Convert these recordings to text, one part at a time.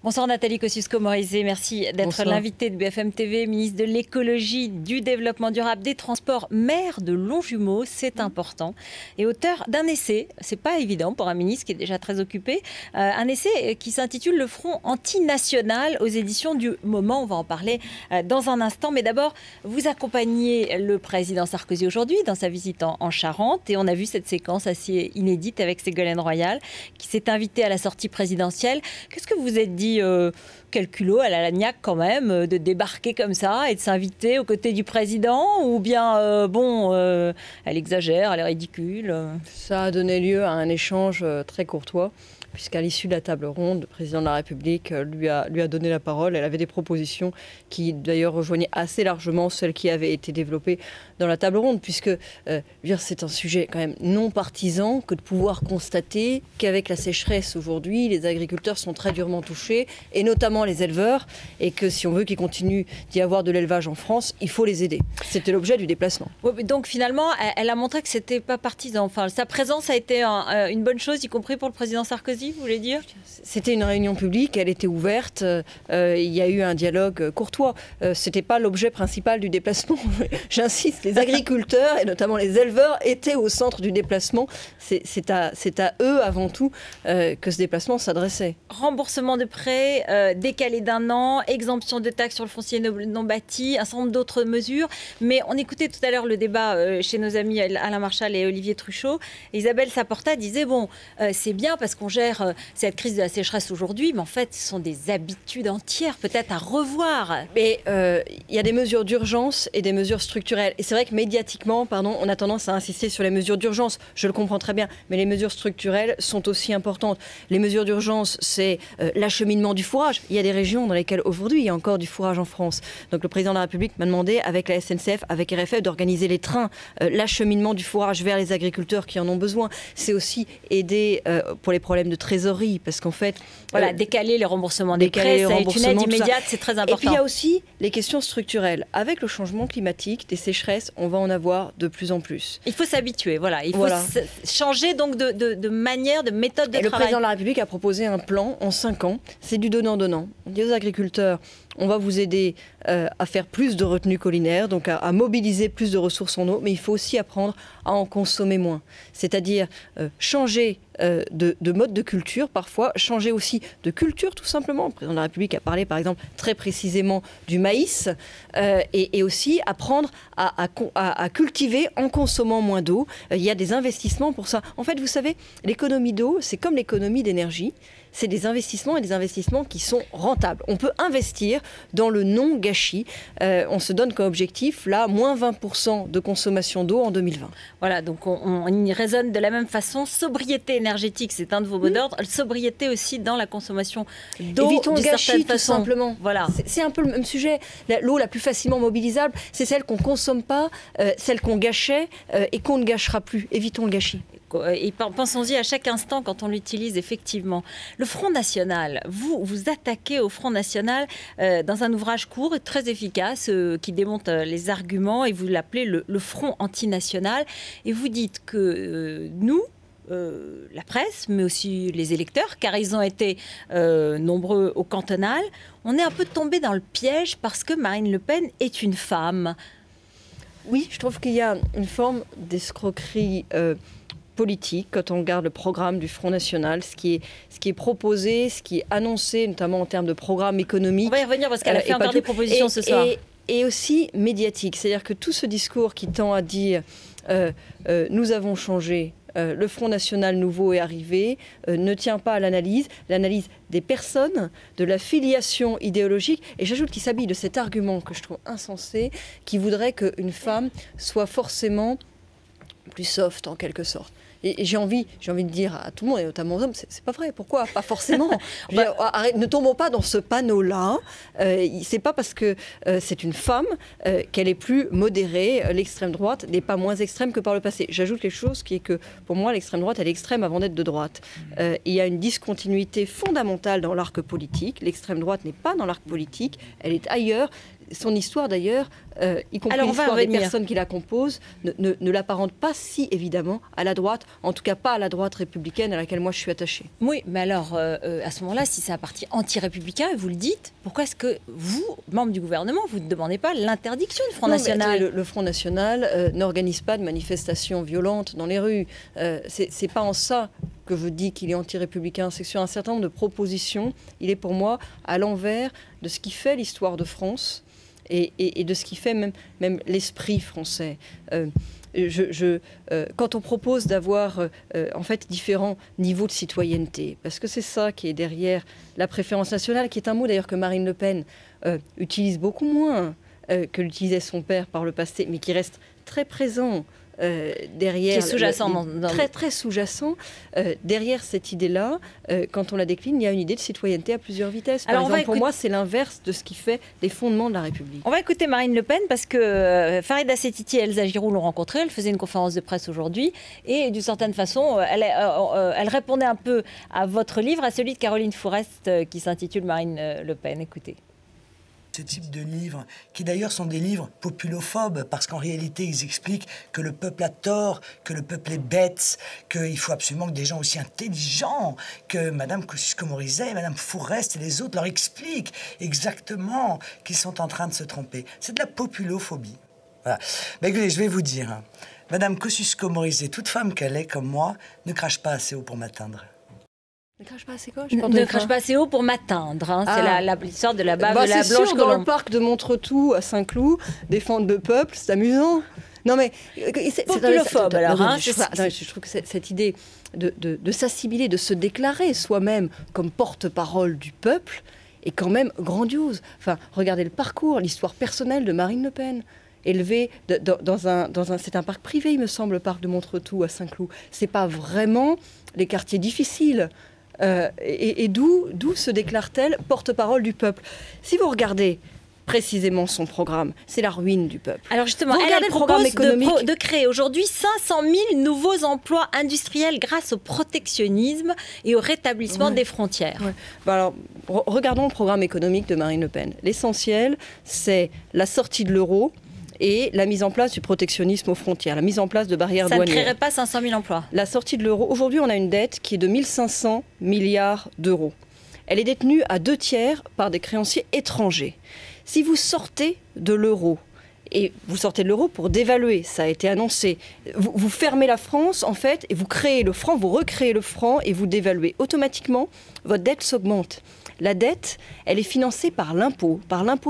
Bonsoir Nathalie Kosciusko-Morizet, merci d'être l'invitée de BFM TV, ministre de l'écologie, du développement durable, des transports, maire de Longjumeau, c'est important, et auteur d'un essai, c'est pas évident pour un ministre qui est déjà très occupé, un essai qui s'intitule Le Front antinational aux éditions du Moment, on va en parler dans un instant, mais d'abord vous accompagnez le président Sarkozy aujourd'hui dans sa visite en Charente, et on a vu cette séquence assez inédite avec Ségolène Royal qui s'est invitée à la sortie présidentielle. Qu'est-ce que vous vous êtes dit, quel culot à la Lagnac quand même, de débarquer comme ça et de s'inviter aux côtés du président, ou bien, elle exagère, elle est ridicule? Ça a donné lieu à un échange très courtois, puisqu'à l'issue de la table ronde, le président de la République lui a donné la parole. Elle avait des propositions qui d'ailleurs rejoignaient assez largement celles qui avaient été développées dans la table ronde, puisque c'est un sujet quand même non partisan que de pouvoir constater qu'avec la sécheresse aujourd'hui, les agriculteurs sont très durement touchés, et notamment les éleveurs, et que si on veut qu'il continue d'y avoir de l'élevage en France, il faut les aider. C'était l'objet du déplacement. Oui, donc finalement, elle a montré que c'était pas partisan. Enfin, sa présence a été une bonne chose, y compris pour le président Sarkozy, vous voulez dire? C'était une réunion publique, elle était ouverte, il y a eu un dialogue courtois. C'était pas l'objet principal du déplacement. J'insiste, les agriculteurs et notamment les éleveurs étaient au centre du déplacement. C'est à eux avant tout que ce déplacement s'adressait. Remboursement de prêts décalé d'1 an, exemption de taxes sur le foncier non bâti, un certain nombre d'autres mesures. Mais on écoutait tout à l'heure le débat chez nos amis Alain Marchal et Olivier Truchot. Et Isabelle Saporta disait, bon, c'est bien parce qu'on gère cette crise de la sécheresse aujourd'hui, mais en fait, ce sont des habitudes entières peut-être à revoir. Mais il y a des mesures d'urgence et des mesures structurelles. Et c'est vrai que médiatiquement, on a tendance à insister sur les mesures d'urgence. Je le comprends très bien, mais les mesures structurelles sont aussi importantes. Les mesures d'urgence, c'est l'acheminement du fourrage. Il y a des régions dans lesquelles aujourd'hui, il y a encore du fourrage en France. Donc le président de la République m'a demandé, avec la SNCF, avec RFF, d'organiser les trains, l'acheminement du fourrage vers les agriculteurs qui en ont besoin. C'est aussi aider pour les problèmes de trésorerie, parce qu'en fait... Voilà, décaler les remboursements des prêts, ça est une aide immédiate, c'est très important. Et puis il y a aussi les questions structurelles. Avec le changement climatique, des sécheresses, on va en avoir de plus en plus. Il faut s'habituer, voilà. Il faut changer donc de manière, de méthode de travail. Le président de la République a proposé un plan en 5 ans. C'est du donnant-donnant. On dit aux agriculteurs, on va vous aider à faire plus de retenue collinaire, donc à mobiliser plus de ressources en eau, mais il faut aussi apprendre à en consommer moins. C'est-à-dire changer de mode de culture, parfois changer aussi de culture tout simplement. Le président de la République a parlé par exemple très précisément du maïs, et aussi apprendre à cultiver en consommant moins d'eau. Il y a des investissements pour ça. En fait, vous savez, l'économie d'eau, c'est comme l'économie d'énergie. C'est des investissements, et des investissements qui sont rentables. On peut investir dans le non-gâchis. On se donne comme objectif, là, moins 20% de consommation d'eau en 2020. Voilà, donc on y raisonne de la même façon. Sobriété énergétique, c'est un de vos mots d'ordre. Sobriété aussi dans la consommation d'eau. Évitons le gâchis, tout simplement. Voilà. C'est un peu le même sujet. L'eau la plus facilement mobilisable, c'est celle qu'on ne consomme pas, celle qu'on gâchait et qu'on ne gâchera plus. Évitons le gâchis. Et pensons-y à chaque instant quand on l'utilise, effectivement. Le Front National, vous attaquez au Front National dans un ouvrage court et très efficace qui démonte les arguments, et vous l'appelez le Front antinational. Et vous dites que nous, la presse, mais aussi les électeurs, car ils ont été nombreux au cantonal, on est un peu tombé dans le piège parce que Marine Le Pen est une femme. Oui, je trouve qu'il y a une forme d'escroquerie politique quand on regarde le programme du Front National, ce qui est proposé, ce qui est annoncé, notamment en termes de programme économique. On va y revenir parce qu'elle a fait encore des propositions ce soir. Et aussi médiatique, c'est-à-dire que tout ce discours qui tend à dire nous avons changé, le Front National nouveau est arrivé, ne tient pas à l'analyse des personnes, de la filiation idéologique, et j'ajoute qu'il s'habille de cet argument que je trouve insensé, qui voudrait qu'une femme soit forcément plus soft en quelque sorte. Et j'ai envie de dire à tout le monde, et notamment aux hommes, c'est pas vrai. Pourquoi? Pas forcément. Ne tombons pas dans ce panneau-là. C'est pas parce que c'est une femme qu'elle est plus modérée. L'extrême droite n'est pas moins extrême que par le passé. J'ajoute quelque chose qui est que, pour moi, l'extrême droite, elle est extrême avant d'être de droite. Il y a une discontinuité fondamentale dans l'arc politique. L'extrême droite n'est pas dans l'arc politique. Elle est ailleurs. son histoire d'ailleurs, y compris l'histoire des personnes qui la composent, ne l'apparente pas si évidemment à la droite, en tout cas pas à la droite républicaine à laquelle moi je suis attachée. Oui, mais alors à ce moment-là, si c'est un parti anti-républicain, vous le dites, pourquoi est-ce que vous, membre du gouvernement, vous ne demandez pas l'interdiction du Front National? Le Front National n'organise pas de manifestations violentes dans les rues. C'est pas en ça que je dis qu'il est anti-républicain, c'est que sur un certain nombre de propositions, il est pour moi à l'envers de ce qui fait l'histoire de France et de ce qui fait même l'esprit français. Quand on propose d'avoir en fait différents niveaux de citoyenneté, parce que c'est ça qui est derrière la préférence nationale, qui est un mot d'ailleurs que Marine Le Pen utilise beaucoup moins que l'utilisait son père par le passé, mais qui reste très présent derrière, qui est sous-jacent, très sous-jacent. Derrière cette idée-là, quand on la décline, il y a une idée de citoyenneté à plusieurs vitesses. Par exemple, pour moi, c'est l'inverse de ce qui fait les fondements de la République. On va écouter Marine Le Pen parce que Farida Settiti et Elsa Giroud l'ont rencontrée. Elle faisait une conférence de presse aujourd'hui et d'une certaine façon, elle répondait un peu à votre livre, à celui de Caroline Fourest qui s'intitule Marine Le Pen. Écoutez. Ce type de livres, qui d'ailleurs sont des livres populophobes, parce qu'en réalité, ils expliquent que le peuple a tort, que le peuple est bête, qu'il faut absolument que des gens aussi intelligents que Mme Kosciusko-Morizet, Mme Fourest et les autres leur expliquent exactement qu'ils sont en train de se tromper. C'est de la populophobie. Voilà. Mais écoutez, je vais vous dire, Mme Kosciusko-Morizet, toute femme qu'elle est comme moi, ne crache pas assez haut pour m'atteindre. Ne crache pas assez quoi? Ne crache pas assez haut pour m'atteindre. Hein. C'est l'histoire de la bave de la blanche colombe. Dans le parc de Montretout, à Saint-Cloud, défendre le peuple, c'est amusant. Non mais c'est populophobe alors. Je trouve que cette idée de s'assimiler, de se déclarer soi-même comme porte-parole du peuple est quand même grandiose. Enfin, regardez le parcours, l'histoire personnelle de Marine Le Pen. Élevée c'est un parc privé, il me semble, le parc de Montretout à Saint-Cloud. C'est pas vraiment les quartiers difficiles. Et d'où se déclare-t-elle porte-parole du peuple? Si vous regardez précisément son programme, c'est la ruine du peuple. Alors justement, elle propose de créer aujourd'hui 500 000 nouveaux emplois industriels grâce au protectionnisme et au rétablissement des frontières. Ouais. Alors, regardons le programme économique de Marine Le Pen. L'essentiel, c'est la sortie de l'euro et la mise en place du protectionnisme aux frontières, la mise en place de barrières douanières. Ça ne créerait pas 500 000 emplois. La sortie de l'euro. Aujourd'hui, on a une dette qui est de 1 500 milliards d'euros. Elle est détenue à 2/3 par des créanciers étrangers. Si vous sortez de l'euro, et vous sortez de l'euro pour dévaluer, ça a été annoncé, vous fermez la France, en fait, et vous créez le franc, vous recréez le franc et vous dévaluez. Automatiquement, votre dette s'augmente. La dette, elle est financée par l'impôt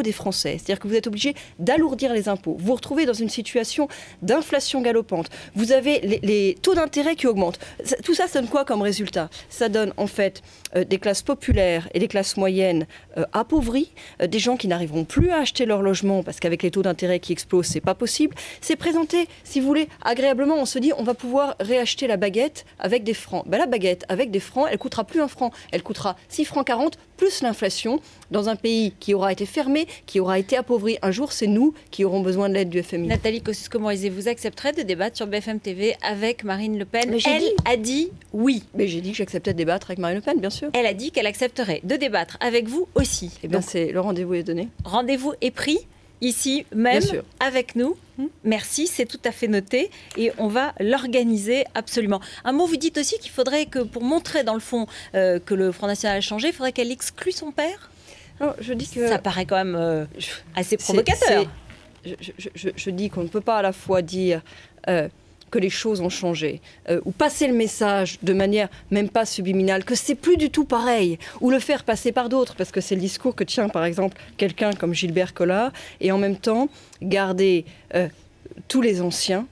des Français. C'est-à-dire que vous êtes obligé d'alourdir les impôts. Vous vous retrouvez dans une situation d'inflation galopante. Vous avez les taux d'intérêt qui augmentent. Tout ça, ça donne quoi comme résultat? Ça donne en fait des classes populaires et des classes moyennes appauvries, des gens qui n'arriveront plus à acheter leur logement parce qu'avec les taux d'intérêt qui explosent, c'est pas possible. C'est présenté, si vous voulez, agréablement. On se dit, on va pouvoir réacheter la baguette avec des francs. Ben, la baguette avec des francs, elle coûtera plus 1 franc. Elle coûtera 6 francs 40 plus l'inflation dans un pays qui aura été fermé, qui aura été appauvri. Un jour, c'est nous qui aurons besoin de l'aide du FMI. Nathalie Kosciusko-Morizet, vous accepterez de débattre sur BFM TV avec Marine Le Pen? Elle a dit oui. Mais j'ai dit que j'acceptais de débattre avec Marine Le Pen, bien sûr. Elle a dit qu'elle accepterait de débattre avec vous aussi. Eh bien, le rendez-vous est donné. Rendez-vous est pris ici même avec nous. Merci, c'est tout à fait noté et on va l'organiser absolument. Un mot, vous dites aussi qu'il faudrait que, pour montrer dans le fond que le Front National a changé, il faudrait qu'elle exclue son père? Non, je dis que ça paraît quand même assez provocateur. Je dis qu'on ne peut pas à la fois dire que les choses ont changé, ou passer le message de manière même pas subliminale, que c'est plus du tout pareil, ou le faire passer par d'autres, parce que c'est le discours que tient par exemple quelqu'un comme Gilbert Collard, et en même temps garder tous les anciens,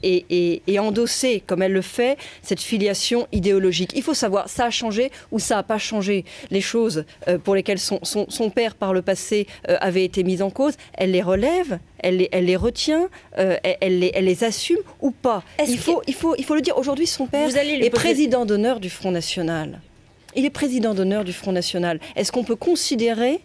et endosser, comme elle le fait, cette filiation idéologique. Il faut savoir, ça a changé ou ça n'a pas changé. Les choses pour lesquelles son père, par le passé, avait été mis en cause, elle les relève, elle les retient, elle les assume ou pas. Il faut le dire. Aujourd'hui, son père est président d'honneur du Front National. Il est président d'honneur du Front National. Est-ce qu'on peut considérer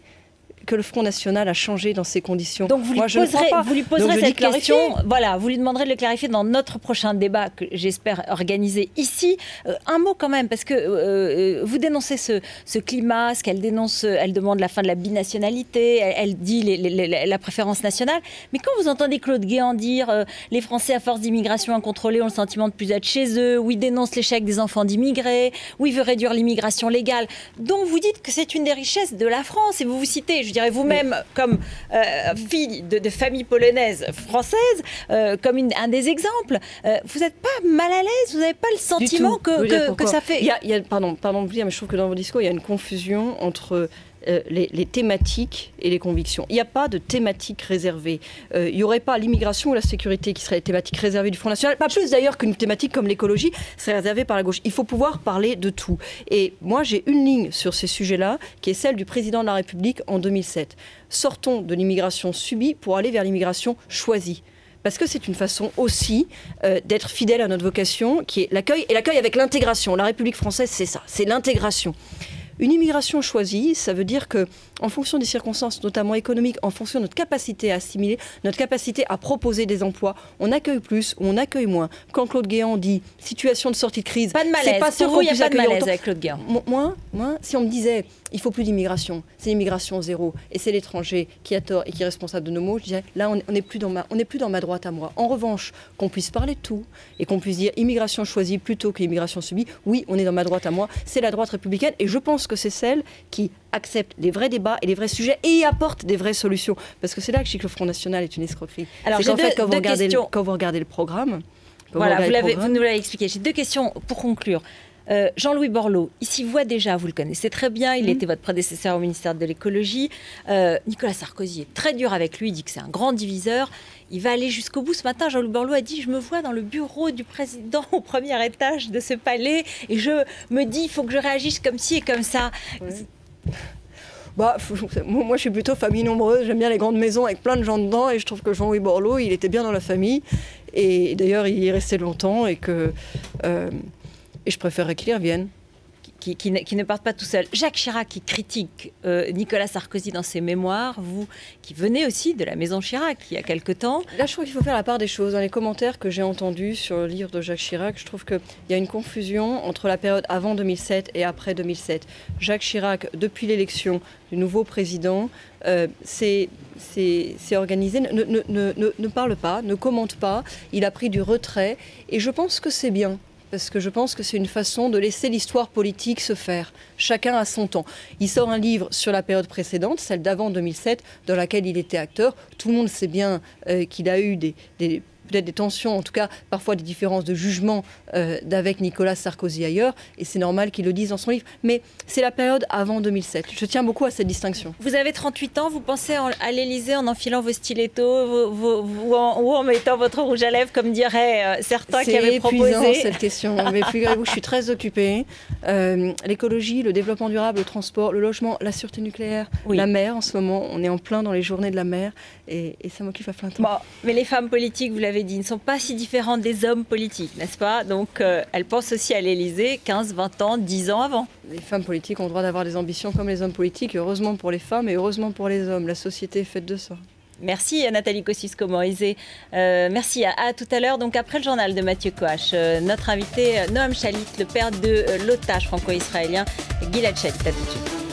que le Front National a changé dans ces conditions. Donc vous lui poserez cette question, voilà, vous lui demanderez de le clarifier dans notre prochain débat que j'espère organiser ici. Un mot quand même, parce que vous dénoncez ce climat, ce qu'elle dénonce, elle demande la fin de la binationalité, elle dit la préférence nationale. Mais quand vous entendez Claude Guéant dire les Français à force d'immigration incontrôlée ont le sentiment de plus être chez eux, où il dénonce l'échec des enfants d'immigrés, où il veut réduire l'immigration légale, dont vous dites que c'est une des richesses de la France, et vous citez, je dirais vous-même, comme fille de famille polonaise française, comme un des exemples. Vous n'êtes pas mal à l'aise, vous n'avez pas le sentiment que ça fait... Pardon de vous dire, mais je trouve que dans vos discours, il y a une confusion entre les thématiques et les convictions. Il n'y a pas de thématique réservée. Il n'y aurait pas l'immigration ou la sécurité qui serait les thématiques réservées du Front National. Pas plus d'ailleurs qu'une thématique comme l'écologie serait réservée par la gauche. Il faut pouvoir parler de tout. Et moi, j'ai une ligne sur ces sujets-là, qui est celle du président de la République en 2007. Sortons de l'immigration subie pour aller vers l'immigration choisie. Parce que c'est une façon aussi d'être fidèle à notre vocation, qui est l'accueil, et l'accueil avec l'intégration. La République française, c'est ça, c'est l'intégration. Une immigration choisie, ça veut dire que, en fonction des circonstances, notamment économiques, en fonction de notre capacité à assimiler, notre capacité à proposer des emplois, on accueille plus ou on accueille moins. Quand Claude Guéant dit situation de sortie de crise, pas de malaise. C'est pas pour vous, il n'y a pas de malaise avec Claude Guéant. Moi, si on me disait il faut plus d'immigration, c'est l'immigration zéro, et c'est l'étranger qui a tort et qui est responsable de nos maux, je dirais là on n'est plus dans ma droite à moi. En revanche, qu'on puisse parler de tout et qu'on puisse dire immigration choisie plutôt qu'immigration subie, oui, on est dans ma droite à moi. C'est la droite républicaine, et je pense que c'est celle qui accepte les vrais débats et les vrais sujets et y apporte des vraies solutions. Parce que c'est là que je dis que le Front National est une escroquerie. Alors, c'est qu'en fait, quand vous regardez le programme... Voilà, vous nous l'avez expliqué. J'ai deux questions pour conclure. Jean-Louis Borloo, il s'y voit déjà, vous le connaissez très bien, il était votre prédécesseur au ministère de l'écologie. Nicolas Sarkozy est très dur avec lui, il dit que c'est un grand diviseur. Il va aller jusqu'au bout. Ce matin, Jean-Louis Borloo a dit « Je me vois dans le bureau du président au premier étage de ce palais et je me dis, il faut que je réagisse comme ci et comme ça. Oui. » Moi, je suis plutôt famille nombreuse. J'aime bien les grandes maisons avec plein de gens dedans. Et je trouve que Jean-Louis Borloo, il était bien dans la famille. Et d'ailleurs, il y est resté longtemps. Et je préférerais qu'il y revienne. Qui ne partent pas tout seul. Jacques Chirac qui critique Nicolas Sarkozy dans ses mémoires, vous qui venez aussi de la maison Chirac il y a quelque temps. Là, je trouve qu'il faut faire la part des choses. Dans les commentaires que j'ai entendus sur le livre de Jacques Chirac, je trouve qu'il y a une confusion entre la période avant 2007 et après 2007. Jacques Chirac, depuis l'élection du nouveau président, s'est organisé, ne parle pas, ne commente pas. Il a pris du retrait et je pense que c'est bien. Parce que je pense que c'est une façon de laisser l'histoire politique se faire. Chacun a son temps. Il sort un livre sur la période précédente, celle d'avant 2007, dans laquelle il était acteur. Tout le monde sait bien qu'il a eu peut-être des tensions, en tout cas parfois des différences de jugement avec Nicolas Sarkozy ailleurs, et c'est normal qu'il le dise dans son livre. Mais c'est la période avant 2007. Je tiens beaucoup à cette distinction. Vous avez 38 ans, vous pensez à l'Élysée en enfilant vos stilettos ou en mettant votre rouge à lèvres, comme diraient certains qui avaient proposé. C'est épuisant cette question, mais figurez-vous, je suis très occupée. L'écologie, le développement durable, le transport, le logement, la sûreté nucléaire, oui. La mer en ce moment, on est en plein dans les journées de la mer, et ça m'occupe à plein temps. Bon, mais les femmes politiques, vous l'avez dit, ne sont pas si différentes des hommes politiques, n'est-ce pas? Donc elles pensent aussi à l'Élysée 15, 20 ans, 10 ans avant. Les femmes politiques ont le droit d'avoir des ambitions comme les hommes politiques, heureusement pour les femmes et heureusement pour les hommes. La société est faite de ça. Merci à Nathalie Kosciusko-Morizet. Merci à tout à l'heure. Donc après le journal de Mathieu Coache, notre invité Noam Shalit, le père de l'otage franco-israélien Gilad Shalit. À tout de suite.